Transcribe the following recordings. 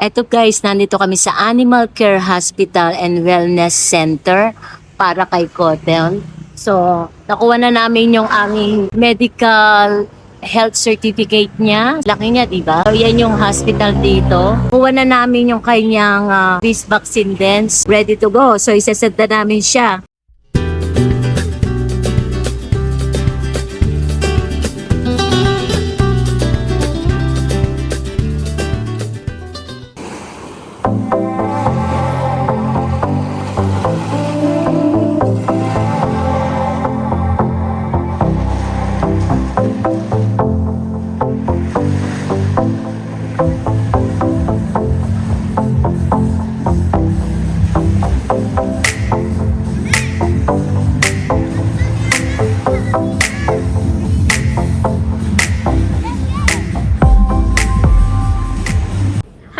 Eto guys, nandito kami sa Animal Care Hospital and Wellness Center para kay Kotel. So, nakuha na namin yung aming medical health certificate niya. Laki niya, di ba? So, yan yung hospital dito. Kuha na namin yung kanyang rabies vaccine din. Ready to go. So, isasend na namin siya.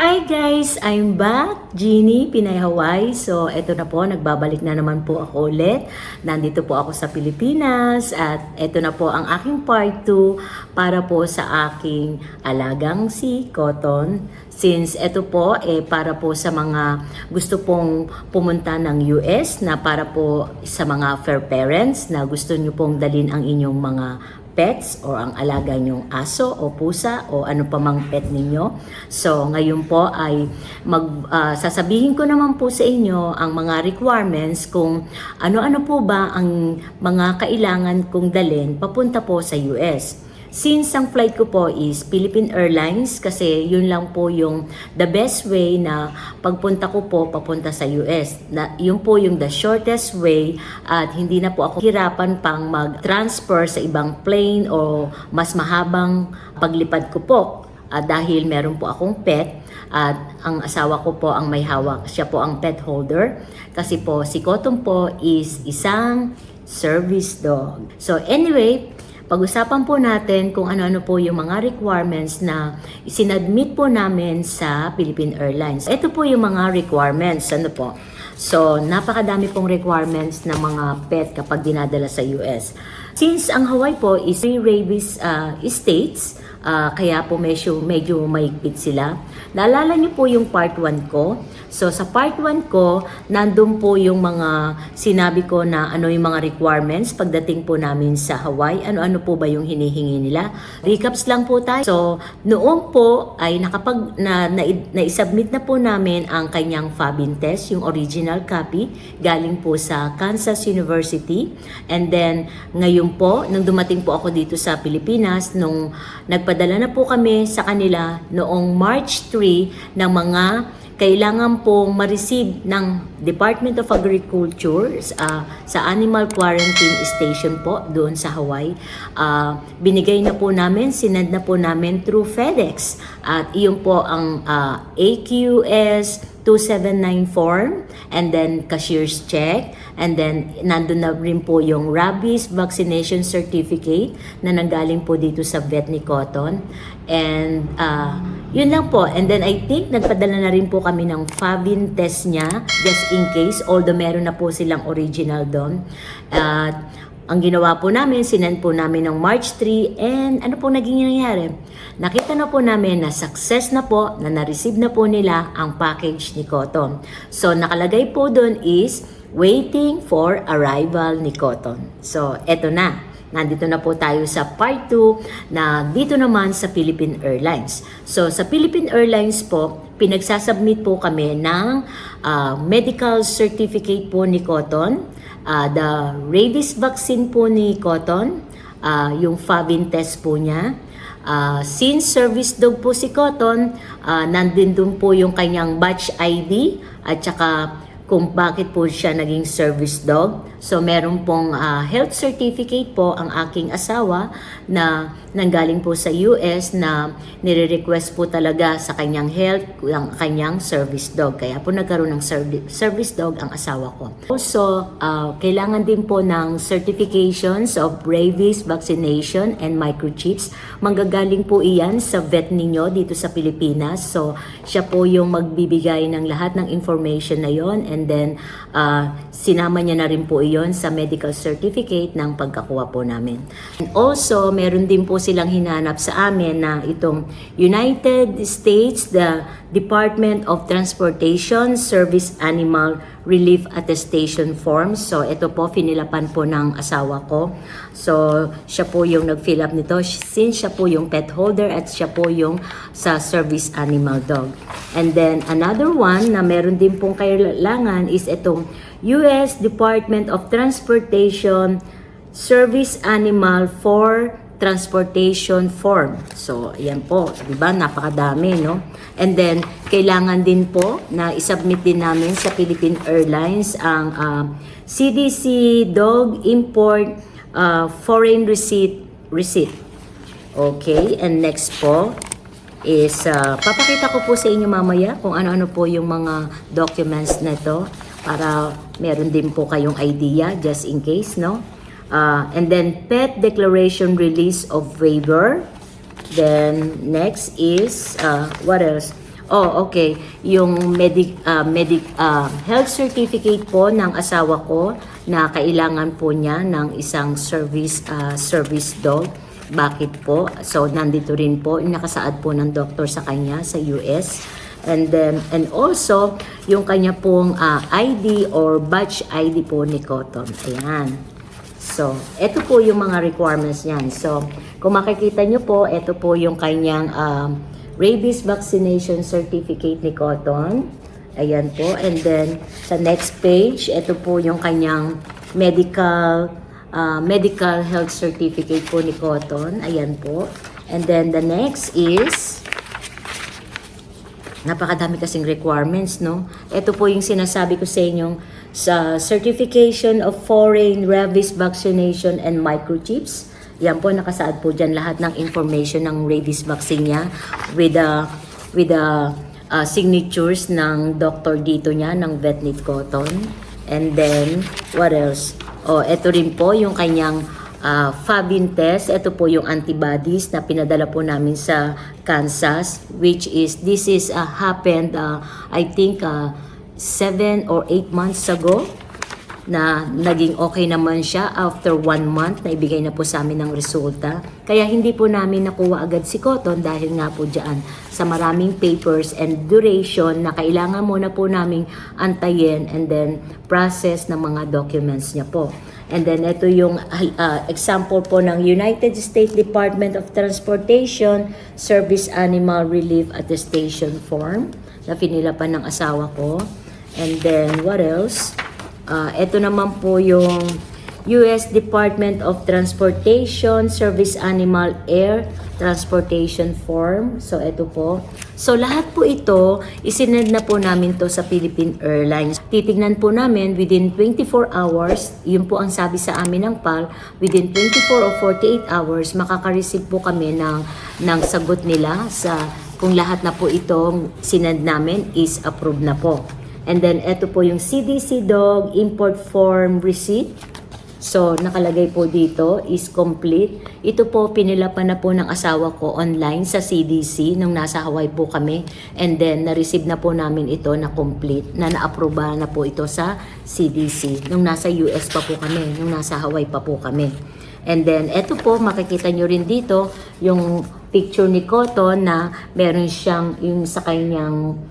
Hi guys! I'm back! Jeannie, Pinay Hawaii. So, eto na po, nagbabalik na naman po ako ulit. Nandito po ako sa Pilipinas at eto na po ang aking part 2 para po sa aking alagang si Cotton. Since eto po, para po sa mga gusto pong pumunta ng US na para po sa mga fair parents na gusto nyo pong dalin ang inyong mga pets o ang alaga nyong aso o pusa o ano pa mang pet ninyo. So, ngayon po ay sasabihin ko naman po sa inyo ang mga requirements kung ano-ano po ba ang mga kailangan kong dalhin papunta po sa US. Since ang flight ko po is Philippine Airlines kasi yun lang po yung the best way na pagpunta ko po papunta sa US. Yun po yung the shortest way at hindi na po ako hirapan pang mag-transfer sa ibang plane o mas mahabang paglipad ko po. Dahil meron po akong pet at ang asawa ko po ang may hawak. Siya po ang pet holder kasi po si Cotton po is isang service dog. So anyway, pag-usapan po natin kung ano-ano po yung mga requirements na isinadmit po namin sa Philippine Airlines. Ito po yung mga requirements. Ano po? So, napakadami pong requirements ng mga pet kapag dinadala sa US. Since ang Hawaii po is rabies states, kaya po medyo mahigpit sila. Naalala niyo po yung part 1 ko. So sa part 1 ko, nandun po yung mga sinabi ko na ano yung mga requirements pagdating po namin sa Hawaii. Ano-ano po ba yung hinihingi nila. Recaps lang po tayo. So noong po ay na-submit na po namin ang kanyang FABIN test, yung original copy, galing po sa Kansas University. And then ngayon po, nung dumating po ako dito sa Pilipinas, nung nagpadala na po kami sa kanila noong March 3 ng mga kailangan pong ma-receive ng Department of Agriculture sa Animal Quarantine Station po doon sa Hawaii. Binigay na po namin, sinend na po namin through FedEx. At iyon po ang AQS 279 form and then cashier's check and then nandun na rin po yung rabies vaccination certificate na nanggaling po dito sa vet ni Cotton and yun lang po. And then I think nagpadala na rin po kami ng FABIN test niya just in case, although meron na po silang original doon. Ang ginawa po namin, sinend po namin ng March 3 and ano po naging nangyari? Nakita na po namin na success na po, na na-receive na po nila ang package ni Cotton. So nakalagay po doon is waiting for arrival ni Cotton. So eto na. Nandito na po tayo sa part 2 na dito naman sa Philippine Airlines. So sa Philippine Airlines po, pinagsasubmit po kami ng medical certificate po ni Cotton, the rabies vaccine po ni Cotton, yung FABIN test po niya. Since service dog po si Cotton, nandun dun po yung kanyang batch ID at saka kung bakit po siya naging service dog. So meron pong health certificate po ang aking asawa na nanggaling po sa US na nire-request po talaga sa kanyang health, ang kanyang service dog. Kaya po nagkaroon ng service dog ang asawa ko. So kailangan din po ng certifications of rabies vaccination and microchips. Manggagaling po iyan sa vet ninyo dito sa Pilipinas. So siya po yung magbibigay ng lahat ng information na yon and then sinama niya na rin po yon sa medical certificate ng pagkakuha po namin. And also, meron din po silang hinanap sa amin na itong United States, the Department of Transportation Service Animal Relief Attestation Form. So, ito po, finilapan po ng asawa ko. So, siya po yung nag-fill up nito since siya po yung pet holder at siya po yung sa service animal dog. And then, another one na meron din pong kailangan is itong U.S. Department of Transportation Service Animal for Transportation Form. So, ayan po, di ba? Napakadami, no? And then, kailangan din po na isubmit din namin sa Philippine Airlines ang CDC Dog Import Foreign Receipt. Okay, and next po is papakita ko po sa inyo mamaya kung ano-ano po yung mga documents na ito para meron din po kayong idea just in case, no? And then pet declaration release of waiver. Then next is what else? Oh, okay. Yung health certificate po ng asawa ko na kailangan po niya ng isang service dog. Bakit po? So, nandito rin po, nakasaad po ng doktor sa kanya sa US. And also, yung kanya pong ID or batch ID po ni Cotton. Ayan. So, ito po yung mga requirements niyan. So, kung makikita nyo po, ito po yung kanyang rabies vaccination certificate ni Cotton. Ayan po. And then, sa next page, ito po yung kanyang medical health certificate po ni Cotton. Ayan po. And then the next is, napakadami kasing requirements, no? Ito po yung sinasabi ko sa inyong sa certification of foreign rabies vaccination and microchips. Yan po, nakasaad po dyan lahat ng information ng rabies vaccine niya with the signatures ng doctor dito niya, ng Vetnit Cotton. And then, what else? Oh, ito rin po yung kanyang Fabin test. Ito po yung antibodies na pinadala po namin sa Kansas, which is, this is happened, I think, 7 or 8 months ago, na naging okay naman siya after 1 month na ibigay na po sa amin ng resulta. Kaya hindi po namin nakuha agad si Cotton dahil nga po dyan sa maraming papers and duration na kailangan muna po naming antayin and then process ng mga documents niya po. And then ito yung example po ng United States Department of Transportation Service Animal Relief Attestation Form na pinilapan ng asawa ko. And then what else? Ito naman po yung U.S. Department of Transportation Service Animal Air Transportation Form. So, ito po. So, lahat po ito, isinend na po namin to sa Philippine Airlines. Titignan po namin within 24 hours, yun po ang sabi sa amin ng PAL, within 24 or 48 hours, makaka-receive po kami ng sagot nila sa kung lahat na po itong sinend namin is approved na po. And then, ito po yung CDC Dog Import Form Receipt. So, nakalagay po dito is complete. Ito po, pinilapan na po ng asawa ko online sa CDC nung nasa Hawaii po kami. And then, na-receive na po namin ito na complete, na na-aproba na po ito sa CDC. Nung nasa US pa po kami, nung nasa Hawaii pa po kami. And then, ito po, makikita nyo rin dito, yung picture ni Cotton na meron siyang yung sa kanyang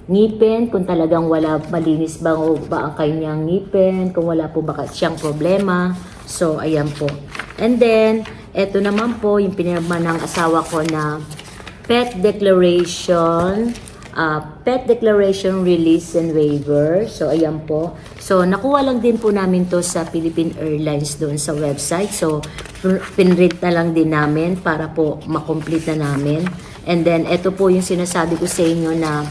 ngipin, kung talagang wala, malinis ba o ba ang kanyang ngipin, kung wala po baka siyang problema. So, ayan po. And then, eto naman po yung pinirma ng asawa ko na pet declaration release and waiver. So, ayan po. So, nakuha lang din po namin to sa Philippine Airlines doon sa website. So, pinrint na lang din namin para po makomplete na namin. And then, eto po yung sinasabi ko sa inyo na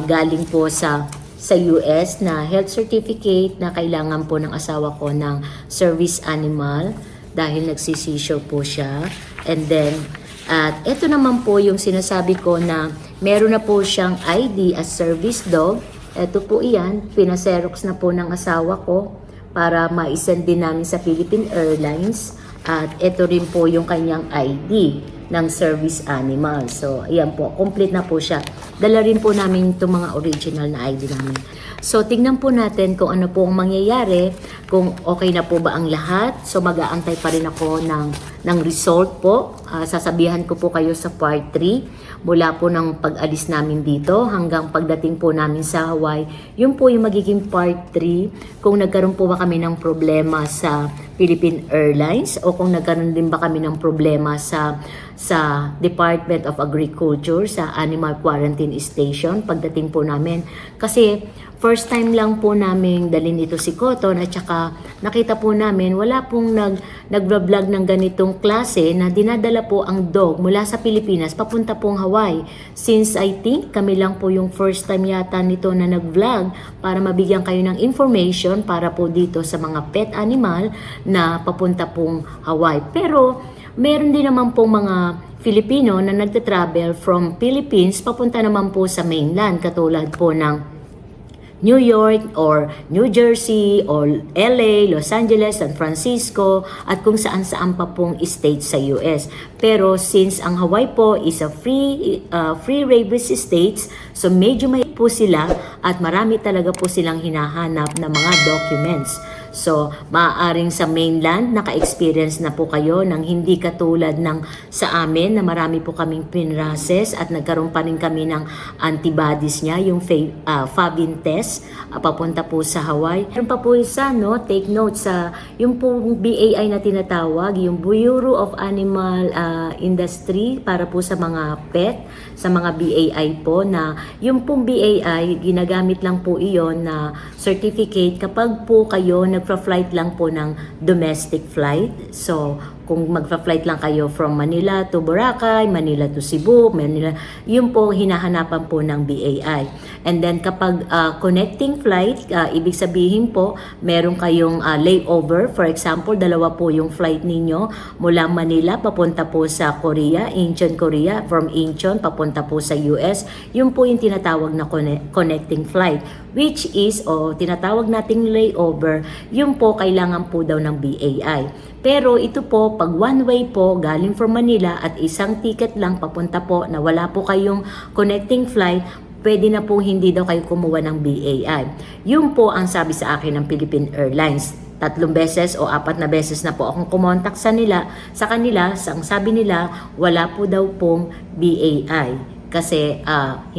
galing po sa US na health certificate na kailangan po ng asawa ko ng service animal dahil nagsisisure po siya. And then, at ito naman po yung sinasabi ko na meron na po siyang ID as service dog. Ito po iyan, pinaserox na po ng asawa ko para ma-send din namin sa Philippine Airlines. At ito rin po yung kanyang ID ng service animal. So, ayan po, complete na po siya. dala rin po namin itong mga original na ID namin. So, tingnan po natin kung ano po ang mangyayari, kung okay na po ba ang lahat. So, mag-aantay pa rin ako ng result po. Sasabihan ko po kayo sa part 3, mula po ng pag-alis namin dito hanggang pagdating po namin sa Hawaii. Yun po yung magiging part 3, kung nagkaroon po ba kami ng problema sa Philippine Airlines o kung nagkaroon din ba kami ng problema sa Department of Agriculture, sa Animal Quarantine Station pagdating po namin. Kasi first time lang po namin dalhin ito si Cotton, at saka nakita po namin wala pong nag-vlog ng ganitong klase na dinadala po ang dog mula sa Pilipinas papunta pong Hawaii. Since I think kami lang po yung first time yata nito na nag-vlog para mabigyan kayo ng information para po dito sa mga pet animal na papunta pong Hawaii. Pero meron din naman pong mga Filipino na nagta-travel from Philippines papunta naman po sa mainland, katulad po ng New York or New Jersey or LA, Los Angeles, San Francisco, at kung saan-saan pa pong state sa US. Pero since ang Hawaii po is a free rabies states, so medyo may po sila at marami talaga po silang hinahanap na mga documents. So, maaaring sa mainland, naka-experience na po kayo ng hindi katulad ng sa amin na marami po kaming pinrases at nagkaroon pa rin kami ng antibodies niya, yung Fabin test, papunta po sa Hawaii. Meron pa po isa, no? Take note sa yung po BAI na tinatawag, yung Bureau of Animal Industry para po sa mga pet, sa mga BAI po, na yung pong BAI, ginagamit lang po iyon na certificate kapag po kayo nagpa-flight lang po ng domestic flight. So, kung magpa-flight lang kayo from Manila to Boracay, Manila to Cebu, Manila, yun po hinahanapan po ng BAI. And then kapag connecting flight, ibig sabihin po, meron kayong layover. For example, dalawa po yung flight ninyo mula Manila papunta po sa Korea, Incheon, Korea, from Incheon papunta po sa US. Yun po yung tinatawag na connecting flight, which is, tinatawag nating layover, yun po kailangan po daw ng BAI. Pero ito po, pag one way po, galing from Manila at isang ticket lang papunta po na wala po kayong connecting flight, pwede na po hindi daw kayo kumuha ng BAI. Yun po ang sabi sa akin ng Philippine Airlines. 3 beses o 4 na beses na po akong kumontak sa kanila, ang sabi nila, wala po daw pong BAI. Kasi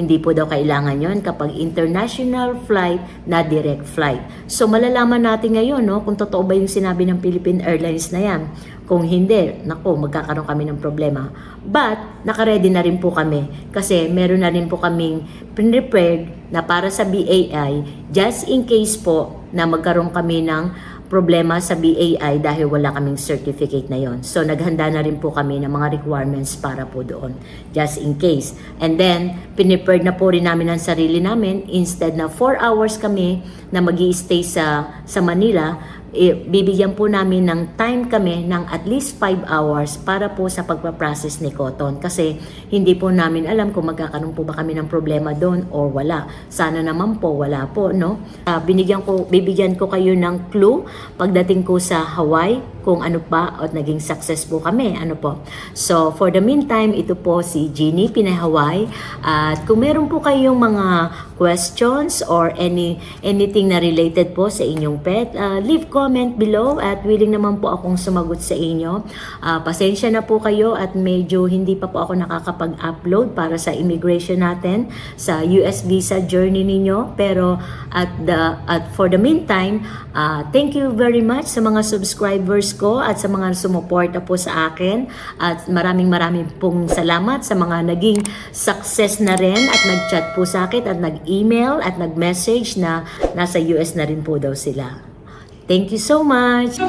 hindi po daw kailangan yon kapag international flight na direct flight. So malalaman natin ngayon, no, kung totoo ba yung sinabi ng Philippine Airlines na yan. Kung hindi, magkakaroon kami ng problema. But nakaredy na rin po kami kasi meron na rin po kaming prepared na para sa BAI just in case po na magkaroon kami ng problema sa BAI dahil wala kaming certificate na yon. So, naghanda na rin po kami ng mga requirements para po doon, just in case. And then, piniprepared na po rin namin ang sarili namin. Instead na 4 hours kami na mag-i-stay sa Manila, bibigyan po namin ng time kami ng at least 5 hours para po sa pagpaprocess ni Cotton. Kasi hindi po namin alam kung magkakaroon po ba kami ng problema doon or wala. Sana naman po, wala po, no? Bibigyan ko kayo ng clue pagdating ko sa Hawaii kung ano pa at naging success po kami. Ano po. So, for the meantime, ito po si Jeannie Pinay Hawaii. At kung meron po kayong mga questions or anything na related po sa inyong pet, leave comment below at willing naman po akong sumagot sa inyo. Pasensya na po kayo at medyo hindi pa po ako nakakapag-upload para sa immigration natin sa US visa journey ninyo. Pero for the meantime, thank you very much sa mga subscribers ko at sa mga sumuporta po sa akin. At maraming pong salamat sa mga naging success na rin at nag-chat po sa akin at nag-email at nag-message na nasa US na rin po daw sila. Thank you so much!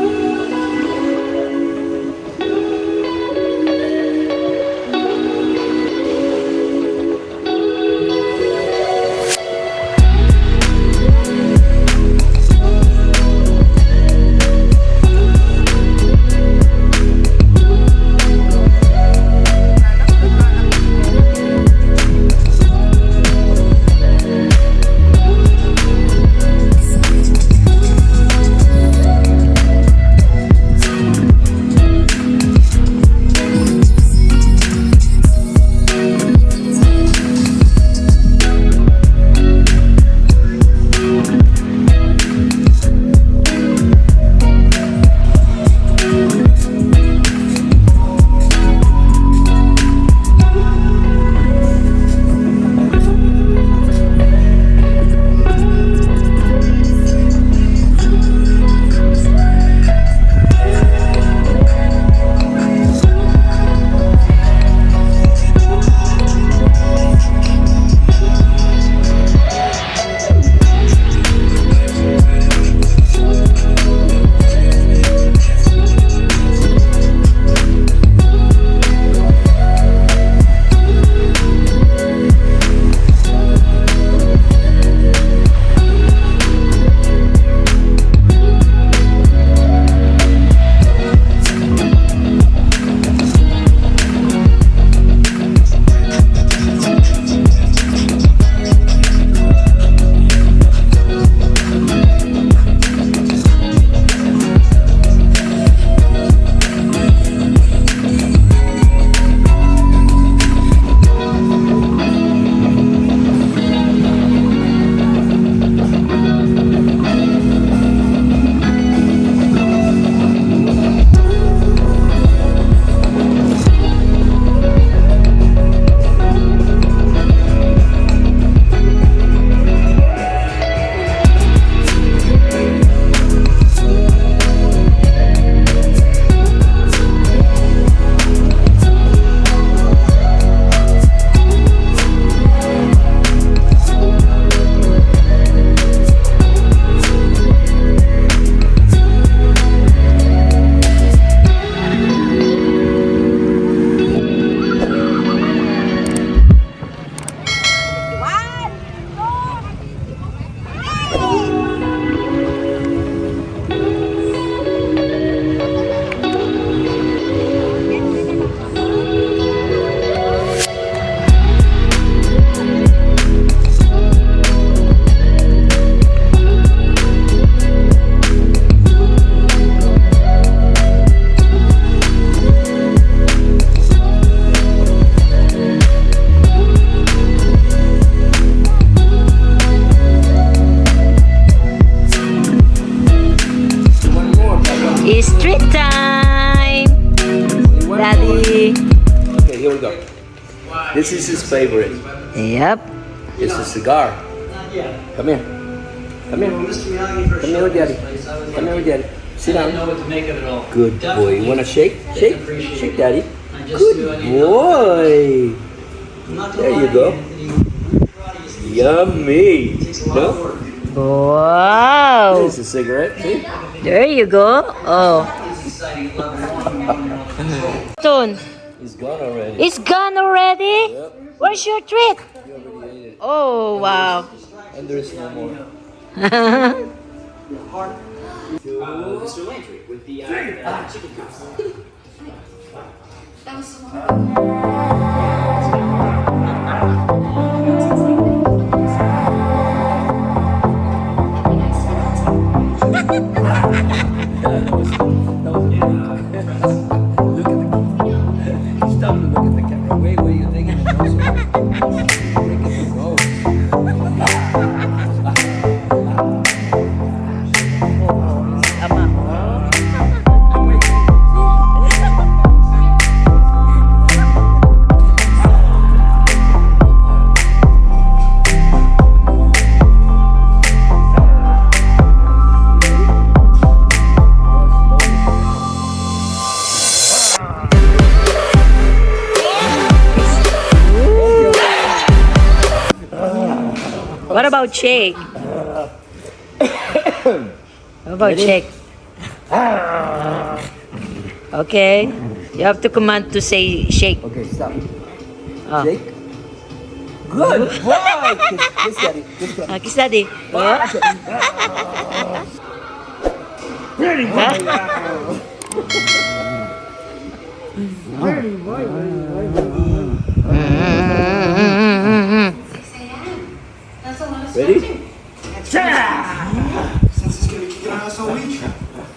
This is his favorite. Yep. It's a cigar. Come here. Come here. Come here with daddy. Come here with daddy. Sit down. Good boy. You want to shake? Shake? Shake, daddy. Good boy. There you go. Yummy. No? Wow. There's a cigarette. See? There you go. Oh. Soon. He's gone already. It's gone already? Yep. Where's your treat? He already ate it. Oh, wow. And there's no more. Mr. Landry with the chicken coop. Stop and look at the camera. Wait, what are you thinking? What about shake? What about shake? Okay. You have to command to say shake. Okay, stop. Oh. Shake. Good boy! Kiss daddy. Kiss daddy. Kiss daddy. Oh. Ready?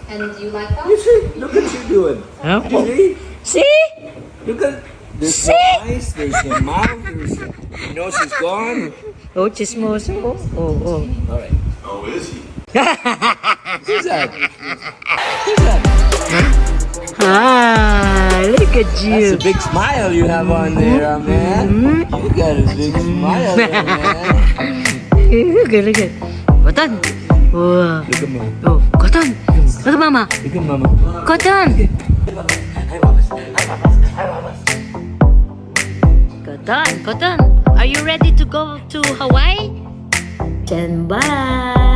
And do you like that? You see? Look what you're doing. Huh? You see? See? Look at there's See? the eyes, there's the mouth, there's the nose is gone. Oh, chismoso. Oh. All right. Oh, is he? Who's that? Who's that? Ah, look at That's you. a big smile you have on there, man. You got a big smile there, man. Look at. Cotton. Wow. Look at mama. Oh, Cotton. Look at mama. Look at mama. Cotton. Cotton. Are you ready to go to Hawaii? Stand by.